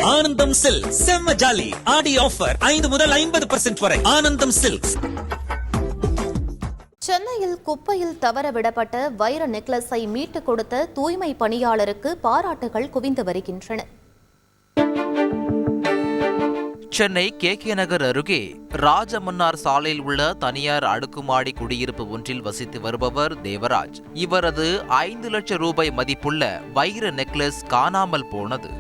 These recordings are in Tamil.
ஆனந்தம் சில்க் செம்ம ஜாலி ஆடி ஆஃபர் 5 முதல் 50% வரை. ஆனந்தம் சில்க்ஸ். சென்னையில் குப்பையில் தவற விடப்பட்ட வைர நெக்லஸை மீட்டுக் கொடுத்த தூய்மை பணியாளருக்கு பாராட்டுகள் குவிந்து வருகின்றன. சென்னை கே நகர் அருகே ராஜமன்னார் சாலையில் உள்ள தனியார் அடுக்குமாடி குடியிருப்பு ஒன்றில் வசித்து வருபவர் தேவராஜ். இவரது 5 லட்சம் ரூபாய் மதிப்புள்ள வைர நெக்லஸ் காணாமல் போனது.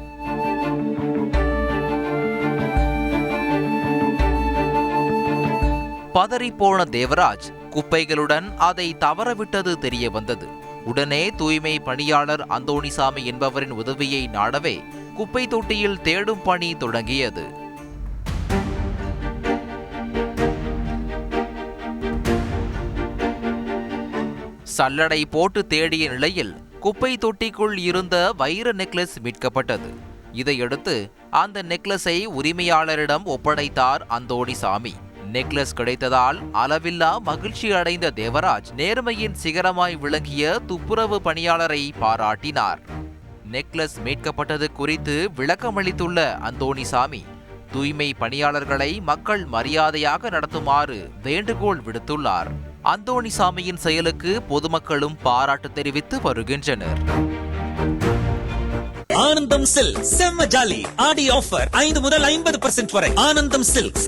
பதறிப்போன தேவராஜ் குப்பைகளுடன் அதை தவறவிட்டது தெரிய வந்தது. உடனே தூய்மை பணியாளர் அந்தோணிசாமி என்பவரின் உதவியை நாடவே குப்பை தொட்டியில் தேடும் பணி தொடங்கியது. சல்லடை போட்டு தேடிய நிலையில் குப்பை தொட்டிக்குள் இருந்த வைர நெக்லஸ் மீட்கப்பட்டது. இதையடுத்து அந்த நெக்லஸை உரிமையாளரிடம் ஒப்படைத்தார் அந்தோணிசாமி. நெக்லஸ் கிடைத்ததால் அளவில்லா மகிழ்ச்சி அடைந்த தேவராஜ் நேர்மையின் சிகரமாய் விளங்கிய துப்புரவு பணியாளரை பாராட்டினார். நெக்லஸ் மீட்கப்பட்டது குறித்து விளக்கமளித்துள்ள அந்தோணிசாமி தூய்மை பணியாளர்களை மக்கள் மரியாதையாக நடத்துமாறு வேண்டுகோள் விடுத்துள்ளார். அந்தோணிசாமியின் செயலுக்கு பொதுமக்களும் பாராட்டு தெரிவித்து வருகின்றனர். ஆனந்தம் சில்க் செம்ம ஜாலி ஆடி ஆஃபர் 5 முதல் 50% வரை. ஆனந்தம் சில்க்ஸ்.